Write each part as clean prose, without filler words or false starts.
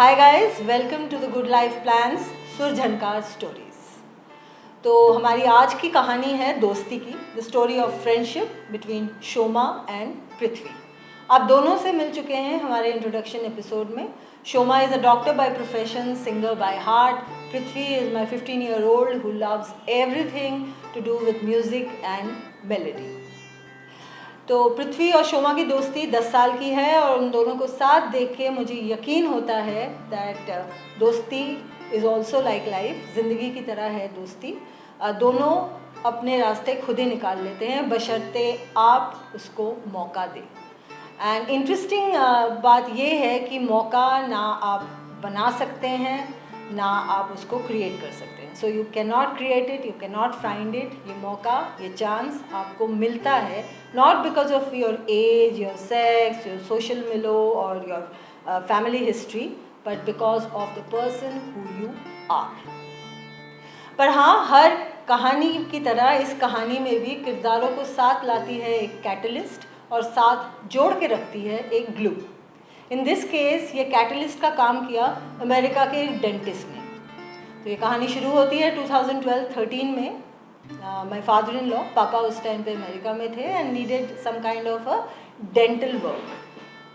Hi guys, welcome to the good life plans सुरझनकार stories. तो हमारी आज की कहानी है दोस्ती की, the story of friendship between Shoma and Prithvi. आप दोनों से मिल चुके हैं हमारे इंट्रोडक्शन एपिसोड में। Shoma is a doctor by profession, singer by heart. Prithvi is my 15-year-old who loves everything to do with music and melody। तो पृथ्वी और शोमा की दोस्ती 10 साल की है और उन दोनों को साथ देख के मुझे यकीन होता है दैट दोस्ती इज़ ऑल्सो लाइक लाइफ, ज़िंदगी की तरह है दोस्ती। दोनों अपने रास्ते खुद ही निकाल लेते हैं बशर्ते आप उसको मौका दें। एंड इंटरेस्टिंग बात ये है कि मौका ना आप बना सकते हैं ना आप उसको क्रिएट कर सकते हैं। So you can not create it, you can not find it. ये मौका, ये चांस आपको मिलता है not because of your age, your sex, your social milieu और your family history, but because of the person who you are. पर हाँ, हर कहानी की तरह इस कहानी में भी किरदारों को साथ लाती है एक कैटलिस्ट और साथ जोड़ के रखती है एक ग्लू। इन दिस केस ये कैटलिस्ट का काम किया अमेरिका के डेंटिस्ट ने। तो ये कहानी शुरू होती है 2012-13 में। माय फादर इन लॉ, पापा उस टाइम पे अमेरिका में थे and needed some kind of a dental work.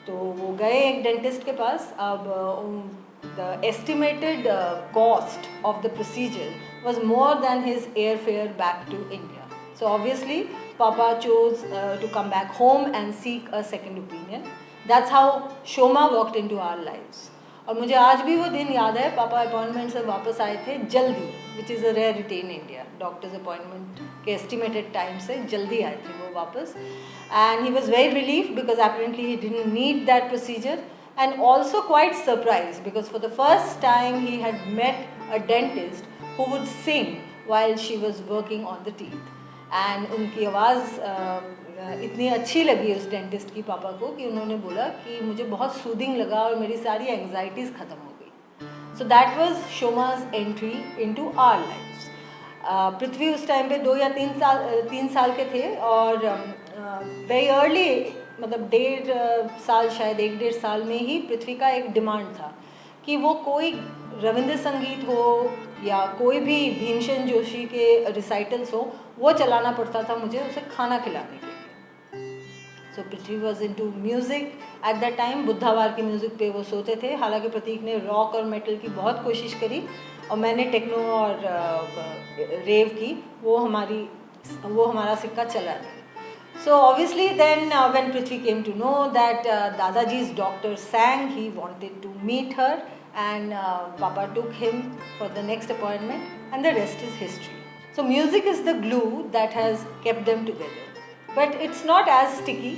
तो वो गए एक डेंटिस्ट के पास। अब the estimated cost of the procedure was more than his airfare back to India. So obviously, Papa chose to come back home and seek a second opinion. That's how Shoma walked into our lives. और मुझे आज भी वो दिन याद है, पापा appointment से वापस आए थे जल्दी, which is a rarity in India. Doctors appointment के एस्टिमेटेड टाइम से जल्दी आए थे वो वापस। And he was very relief because apparently he didn't need that procedure, and also quite surprised because for the first time he had met a dentist who would sing while she was working on the teeth. And उनकी आवाज़ इतनी अच्छी लगी उस dentist की पापा को कि उन्होंने बोला कि मुझे बहुत सूदिंग लगा और मेरी सारी एंग्जाइटीज़ ख़त्म हो गई। So that was Shoma's entry into our lives. Prithvi उस टाइम पे 2 या 3 साल के थे और वेरी अर्ली, मतलब 1.5 साल, शायद 1-1.5 साल में ही पृथ्वी का एक डिमांड था कि वो कोई रविंद्र संगीत हो या कोई भी भीमसेन जोशी के रिसाइटल्स हो, वो चलाना पड़ता था मुझे उसे खाना खिलाने के लिए। So Prithvi was into music at that time. बुद्धवार की म्यूज़िक पे वो सोते थे। हालांकि प्रतीक ने रॉक और मेटल की बहुत कोशिश करी और मैंने टेक्नो और रेव की। वो हमारा सिक्का चला नहीं। So obviously then when Prithvi came to know that Dadaji's doctor sang, he wanted to meet her, and Papa took him for the next appointment, and the rest is history. So music is the glue that has kept them together, but it's not as sticky.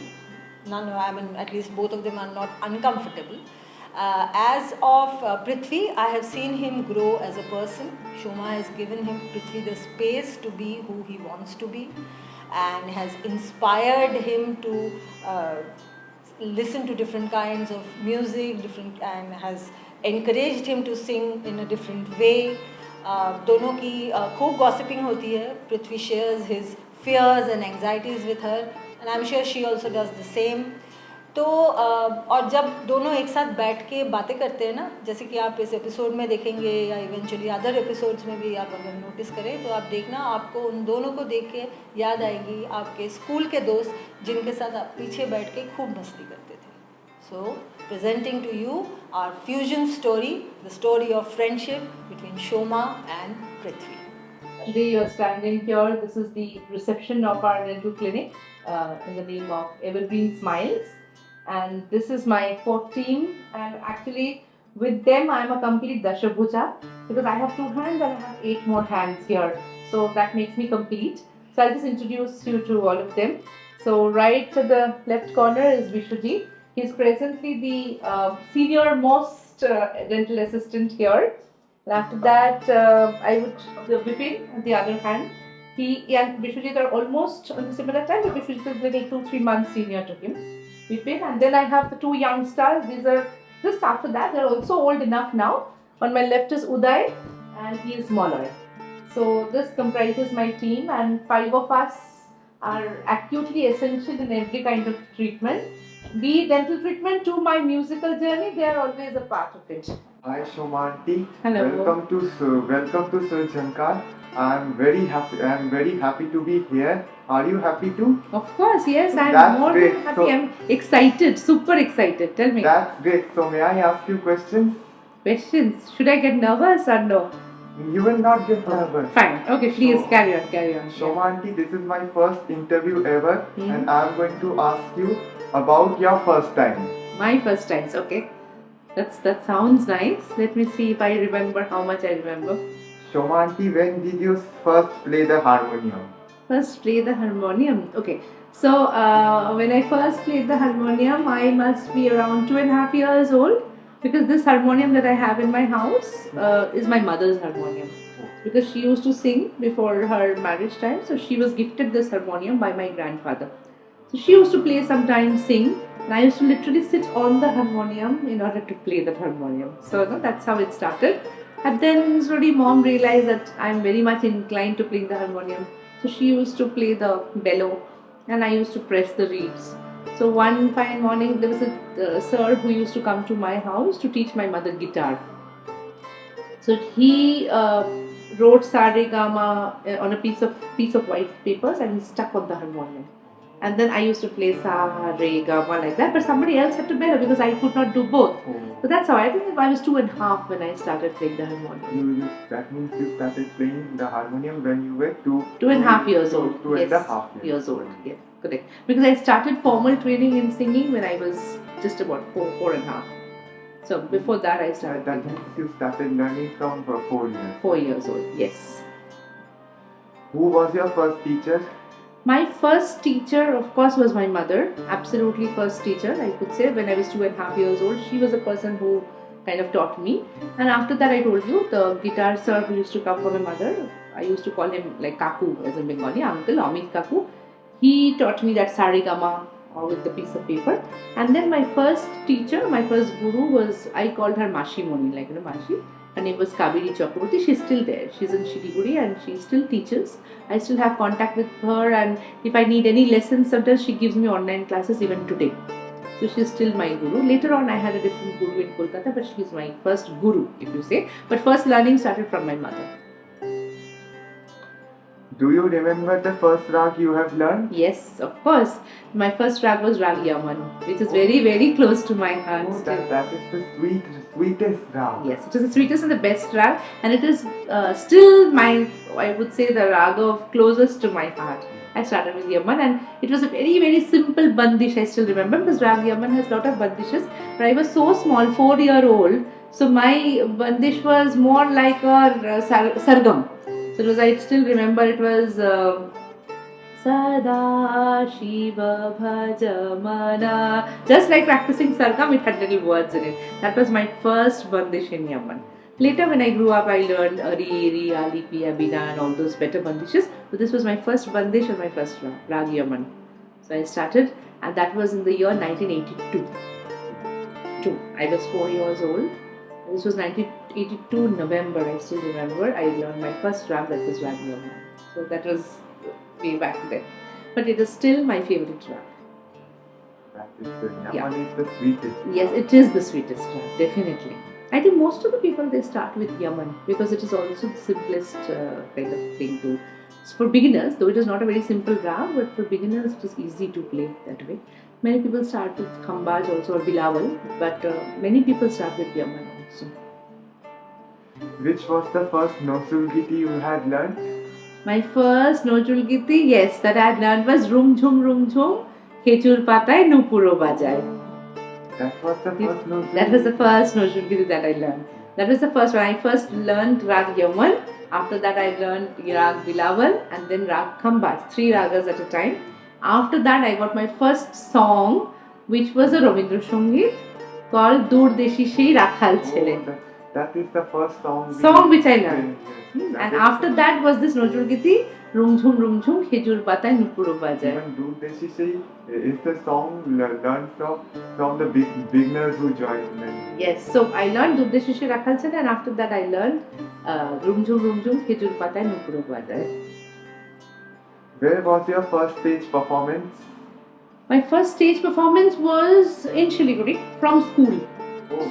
I mean, at least both of them are not uncomfortable. As of Prithvi, I have seen him grow as a person. Shoma has given him Prithvi the space to be who he wants to be, and has inspired him to listen to different kinds of music, and has encouraged him to sing in a different way. दोनों की खूब gossiping होती है. Prithvi shares his fears and anxieties with her, and I'm sure she also does the same. तो और जब दोनों एक साथ बैठ के बातें करते हैं ना, जैसे कि आप इस एपिसोड में देखेंगे या इवेंचुअली अदर एपिसोड्स में भी आप अगर नोटिस करें तो आप देखना, आपको उन दोनों को देख के याद आएगी आपके स्कूल के दोस्त जिनके साथ आप पीछे बैठ के खूब मस्ती करते थे। So presenting to you our fusion story, the story of friendship between Shoma and Prithvi. Today you are standing here. This is the reception of our dental clinic in the name of Evergreen Smiles, and this is my core team. And actually, with them, I am a complete Dashabhuja because I have 2 hands and I have 8 more hands here. So that makes me complete. So I'll just introduce you to all of them. So right to the left corner is Vishwaji. He is presently the senior most dental assistant here. And after that, I would Vipin on the other hand. He and Vishwajit are almost on the similar time, but Vishwajit is little 2-3 months senior to him. Vipin, and then I have the 2 young stars. These are just after that. They're also old enough now. On my left is Uday, and he is smaller. So this comprises my team, and 5 of us are acutely essential in every kind of treatment. Be dental treatment to my musical journey, they are always a part of it. Hi Shomanti. Hello. Welcome to Sir Jankar. I'm very happy to be here. Are you happy too? Of course, yes, I'm That's more great. than happy. So- I'm excited, super excited. Tell me. That's great. So may I ask you questions? Questions. Should I get nervous or no? You will not get nervous. Fine. Okay, please So- carry on, carry on. Shomanti, this is my first interview ever, Hmm. and I'm going to ask you about your first time. My first times, okay. That sounds nice. Let me see if I remember how much I remember. Shomanti, when did you first play the harmonium? First play the harmonium. Okay. So when I first played the harmonium, I must be around 2.5 years old, because this harmonium that I have in my house is my mother's harmonium. Because she used to sing before her marriage time, so she was gifted this harmonium by my grandfather. So she used to play sometimes, sing, and I used to literally sit on the harmonium in order to play that harmonium. So that's how it started. And then slowly mom realized that I'm very much inclined to playing the harmonium. So she used to play the bellow and I used to press the reeds. So one fine morning there was a sir who used to come to my house to teach my mother guitar. So he wrote Sa Re Ga Ma on a piece of white papers and he stuck on the harmonium. And then I used to play Sa Re Ga Ma like that, but somebody else had to bellow because I could not do both. So that's how I think I was 2.5 when I started playing the harmonium. That means you started playing the harmonium when you were 2.5 years old. Two and a half years old. Yes, correct. Because I started formal training in singing when I was just about 4.5. So before that I started. That means you started learning from 4 years. 4 years old. Yes. Who was your first teacher? My first teacher, of course, was my mother. Absolutely first teacher, I could say. When I was 2.5 years old, she was the person who kind of taught me. And after that, I told you, the guitar sir who used to come for my mother, I used to call him like Kaku as in Bengali, uncle, Amit Kaku. He taught me that Sa Re Ga Ma with the piece of paper. And then my first teacher, my first guru was, I called her Mashi Moni, like Mashi. Her name was Kaveri Chakraborty. She's still there. She's in Shiliguri and she still teaches. I still have contact with her, and if I need any lessons, sometimes she gives me online classes even today. So she's still my guru. Later on, I had a different guru in Kolkata, but she's my first guru, if you say. But first learning started from my mother. Do you remember the first rag you have learned? Yes, of course. My first rag was Rag Yaman, which is very, very close to my heart. Oh, that is the sweetest rag. Yes, it is the sweetest and the best rag, and it is still my, I would say, the rag of closest to my heart. I started with Yaman, and it was a very, very simple bandish. I still remember, because Rag Yaman has a lot of bandishes, but I was so small, 4-year-old, so my bandish was more like a sargam. So it was, I still remember, it was Sada Shiva Bhajamana. Just like practicing sargam, it had little words in it. That was my first bandish in Yaman. Later when I grew up, I learned Ari, Ri, Ali, Pia, Bina and all those better bandishes. But this was my first bandish and my first rag Yaman. So I started, and that was in the year 1982. I was 4 years old. This was 1982 November, I still remember. I learned my first rag, that was Rag Yaman. So that was way back then. But it is still my favorite rag. That is the Yaman is the sweetest. Yes, it is the sweetest rag, definitely. I think most of the people, they start with Yaman because it is also the simplest kind of thing to. For beginners, though it is not a very simple rag, but for beginners it is easy to play that way. Many people start with Khambaj also or Bilawal, but many people start with Yaman also. Which was the first Nosul Giti you had learned? My first Nojul Giti, yes, that I had learned was Rum Jhum, Khechur Patay, Nupuro Bajay. That was the first Nosul. That was the first Nojul Giti that I learned. That was the first one. I first learned Rag Yaman. After that, I learned Rag Bilawal and then Rag Khambaj, 3 ragas at a time. After that, I got my first song, which was a Rabindra Sangeet called Dur Deshi Shei Rakhal Chele. That is the first song Which I learned. And after that was this Nojul Giti, Rumjhum, Khejur Patay, Nupuro Bajay. Even Dur Deshi Shei is the song learned from the beginners who joined. Yes, so I learned Dur Deshi Shei Rakhal Chele, and after that I learned Rumjhum, Khejur Patay, Nupuro Bajay. Where was your first stage performance? My first stage performance was in Shiliguri from school.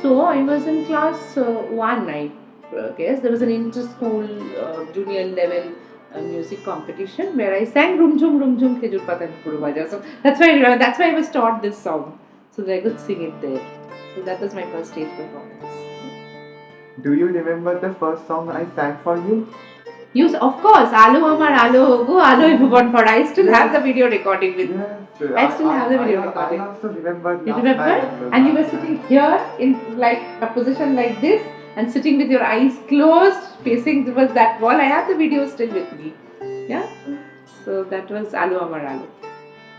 So I was in class one, I guess. There was an inter-school junior level music competition where I sang Rum Jhum Khejur Patan Puru Baja. So that's why I remember. That's why I was taught this song, so that I could sing it there. So that was my first stage performance. Do you remember the first song I sang for you? Yes, of course, Alo Amar Alo Go Alo Bhuban for. I still have the video recording with me. Yes, I still have the video recording. I also remember. You last remember? night. And you were sitting here in like a position like this and sitting with your eyes closed, facing towards that wall. I have the video still with me. Yeah. So that was Alo Amar Alo.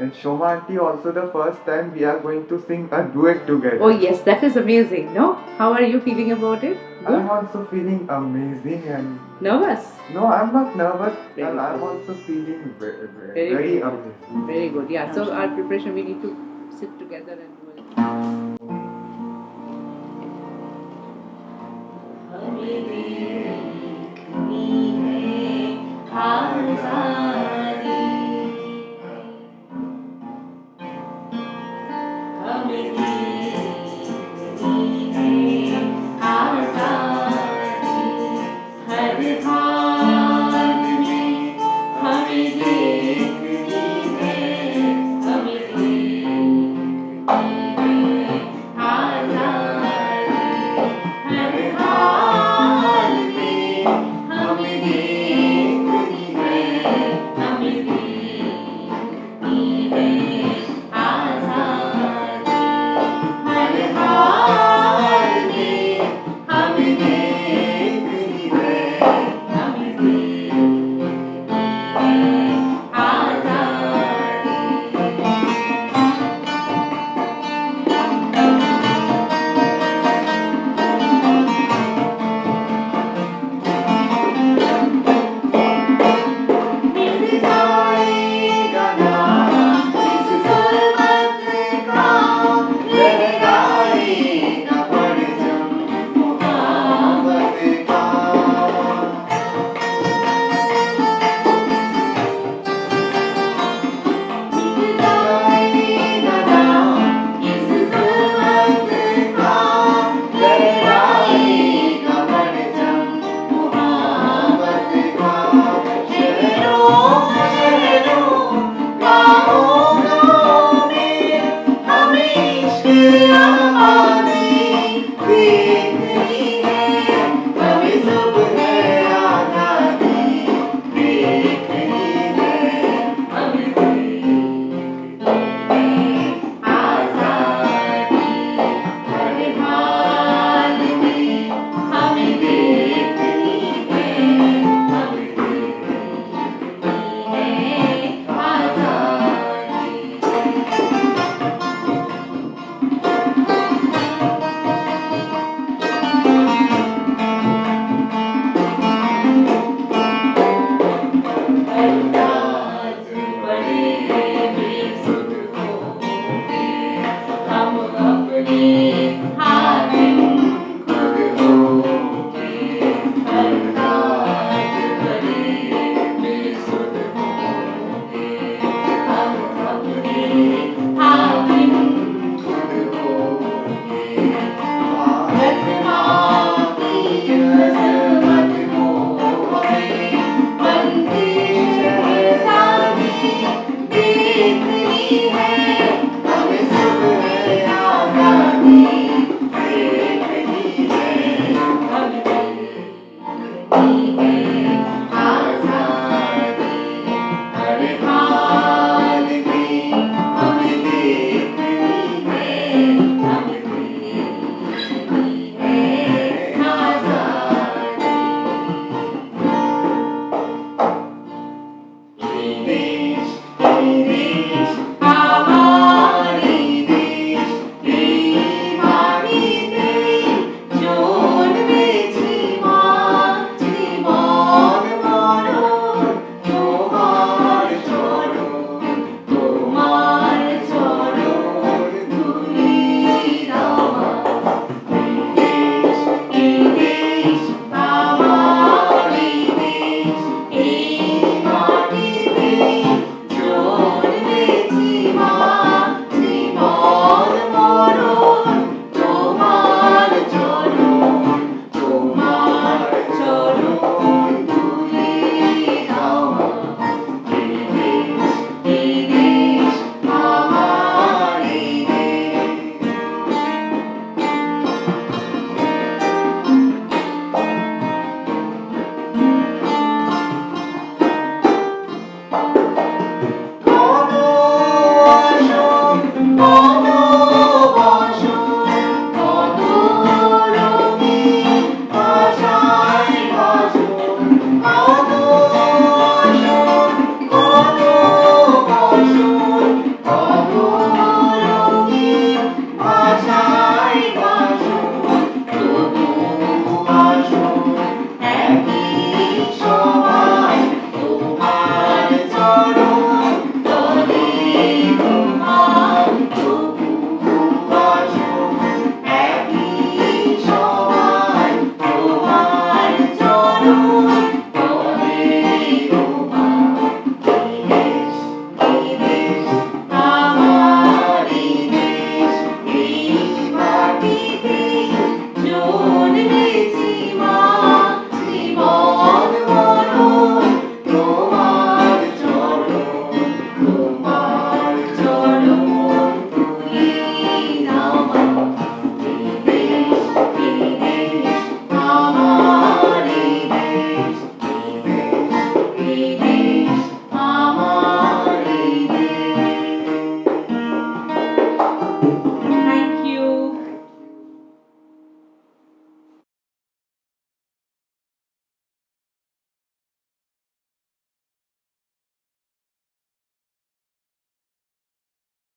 And Shoma auntie, also the first time we are going to sing a duet together. Oh yes, that is amazing. No? How are you feeling about it? Good? I'm also feeling amazing and Nervous? no, I'm not nervous. Very And I'm good. also feeling Very very good. amazing. Very good. Yeah. So our preparation, we need to sit together and do it.